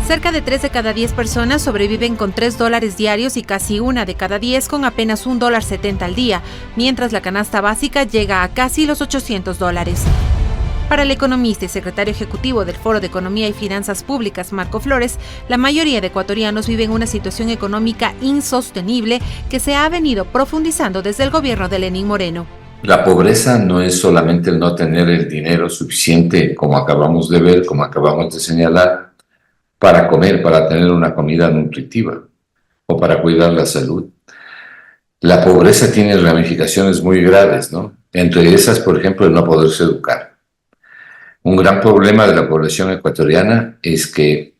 Cerca de 3 de cada 10 personas sobreviven con $3 diarios y casi 1 de cada 10 con apenas $1.70 al día, mientras la canasta básica llega a casi los $800. Para el economista y secretario ejecutivo del Foro de Economía y Finanzas Públicas, Marco Flores, la mayoría de ecuatorianos viven una situación económica insostenible que se ha venido profundizando desde el gobierno de Lenín Moreno. La pobreza no es solamente el no tener el dinero suficiente, como acabamos de ver, como acabamos de señalar, para comer, para tener una comida nutritiva o para cuidar la salud. La pobreza tiene ramificaciones muy graves, ¿no? Entre esas, por ejemplo, el no poderse educar. Un gran problema de la población ecuatoriana es que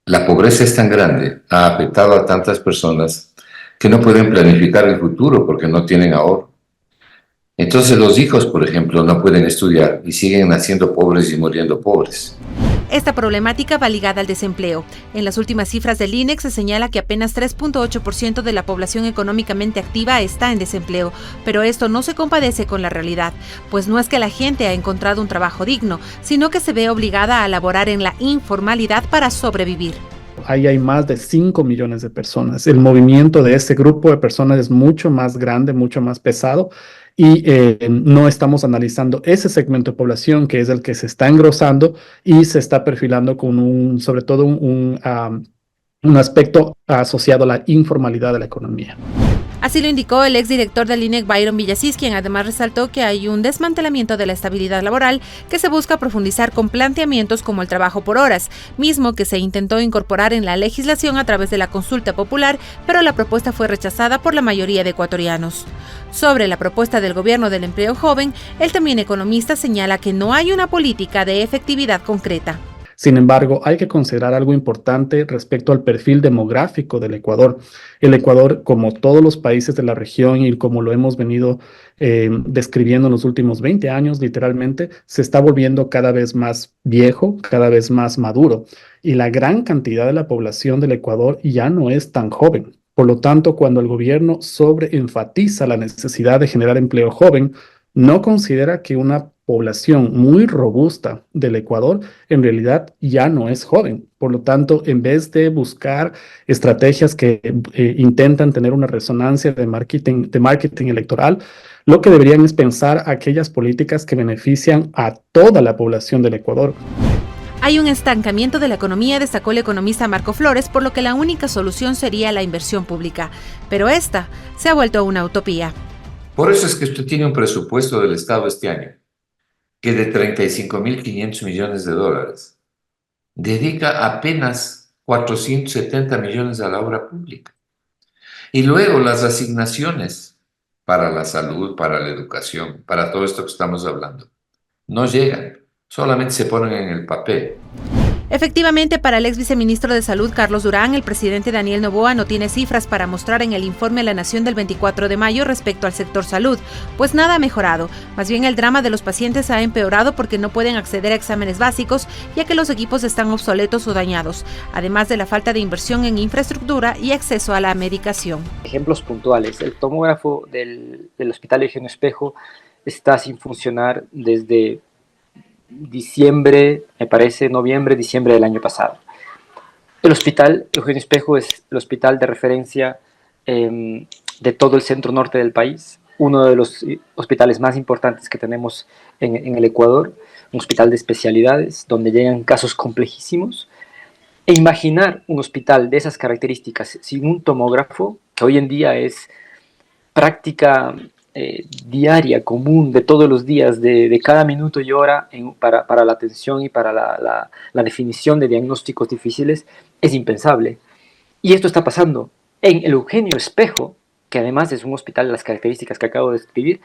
la pobreza es tan grande, ha afectado a tantas personas que no pueden planificar el futuro porque no tienen ahorro. Entonces los hijos, por ejemplo, no pueden estudiar y siguen naciendo pobres y muriendo pobres. Esta problemática va ligada al desempleo. En las últimas cifras del INEC se señala que apenas 3.8% de la población económicamente activa está en desempleo, pero esto no se compadece con la realidad, pues no es que la gente ha encontrado un trabajo digno, sino que se ve obligada a laborar en la informalidad para sobrevivir. Ahí hay más de 5 millones de personas. El movimiento de ese grupo de personas es mucho más grande, mucho más pesado, y no estamos analizando ese segmento de población que es el que se está engrosando y se está perfilando con sobre todo un aspecto asociado a la informalidad de la economía. Así lo indicó el exdirector del INEC, Byron Villasís, quien además resaltó que hay un desmantelamiento de la estabilidad laboral que se busca profundizar con planteamientos como el trabajo por horas, mismo que se intentó incorporar en la legislación a través de la consulta popular, pero la propuesta fue rechazada por la mayoría de ecuatorianos. Sobre la propuesta del gobierno del empleo joven, el también economista señala que no hay una política de efectividad concreta. Sin embargo, hay que considerar algo importante respecto al perfil demográfico del Ecuador. El Ecuador, como todos los países de la región y como lo hemos venido describiendo en los últimos 20 años, literalmente, se está volviendo cada vez más viejo, cada vez más maduro. Y la gran cantidad de la población del Ecuador ya no es tan joven. Por lo tanto, cuando el gobierno sobreenfatiza la necesidad de generar empleo joven, no considera que una población muy robusta del Ecuador en realidad ya no es joven. Por lo tanto, en vez de buscar estrategias que intentan tener una resonancia de marketing electoral, lo que deberían es pensar aquellas políticas que benefician a toda la población del Ecuador. Hay un estancamiento de la economía, destacó el economista Marco Flores, por lo que la única solución sería la inversión pública. Pero esta se ha vuelto una utopía. Por eso es que usted tiene un presupuesto del Estado este año que de 35.500 millones de dólares dedica apenas 470 millones a la obra pública. Y luego las asignaciones para la salud, para la educación, para todo esto que estamos hablando, no llegan, solamente se ponen en el papel. Efectivamente, para el ex viceministro de Salud, Carlos Durán, el presidente Daniel Noboa no tiene cifras para mostrar en el informe a la Nación del 24 de mayo respecto al sector salud, pues nada ha mejorado. Más bien el drama de los pacientes ha empeorado porque no pueden acceder a exámenes básicos, ya que los equipos están obsoletos o dañados, además de la falta de inversión en infraestructura y acceso a la medicación. Ejemplos puntuales: el tomógrafo del Hospital Eugenio Espejo está sin funcionar desde diciembre, me parece, noviembre, diciembre del año pasado. El Hospital Eugenio Espejo es el hospital de referencia de todo el centro norte del país, uno de los hospitales más importantes que tenemos en el Ecuador, un hospital de especialidades donde llegan casos complejísimos. E imaginar un hospital de esas características sin un tomógrafo, que hoy en día es práctica diaria, común, de todos los días, de cada minuto y hora para la atención y para la definición de diagnósticos difíciles, es impensable. Y esto está pasando en el Eugenio Espejo, que además es un hospital de las características que acabo de describir.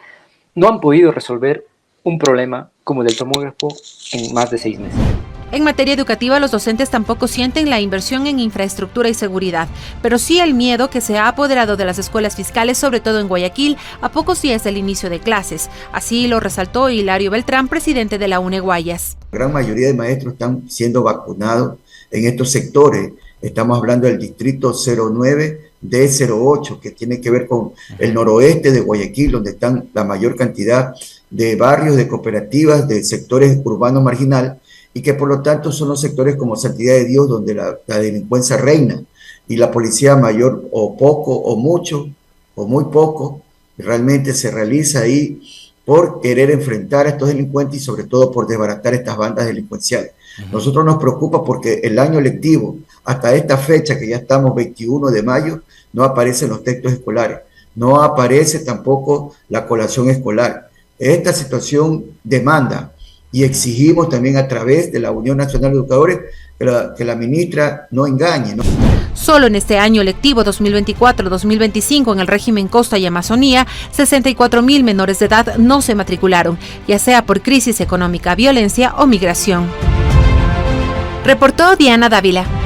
No han podido resolver un problema como el del tomógrafo en más de 6 meses. En materia educativa, los docentes tampoco sienten la inversión en infraestructura y seguridad, pero sí el miedo que se ha apoderado de las escuelas fiscales, sobre todo en Guayaquil, a pocos días del inicio de clases. Así lo resaltó Hilario Beltrán, presidente de la UNE Guayas. La gran mayoría de maestros están siendo vacunados en estos sectores. Estamos hablando del distrito 09, D08, que tiene que ver con el noroeste de Guayaquil, donde están la mayor cantidad de barrios, de cooperativas, de sectores urbanos marginal, y que por lo tanto son los sectores como Santidad de Dios donde la delincuencia reina y la policía mayor o poco o mucho o muy poco realmente se realiza ahí por querer enfrentar a estos delincuentes y sobre todo por desbaratar estas bandas delincuenciales. Nosotros nos preocupa porque el año lectivo, hasta esta fecha que ya estamos 21 de mayo, no aparecen los textos escolares, no aparece tampoco la colación escolar. Esta situación demanda y exigimos también a través de la Unión Nacional de Educadores que la ministra no engañe, ¿no? Solo en este año lectivo 2024-2025 en el régimen Costa y Amazonía, 64,000 menores de edad no se matricularon, ya sea por crisis económica, violencia o migración. Reportó Diana Dávila.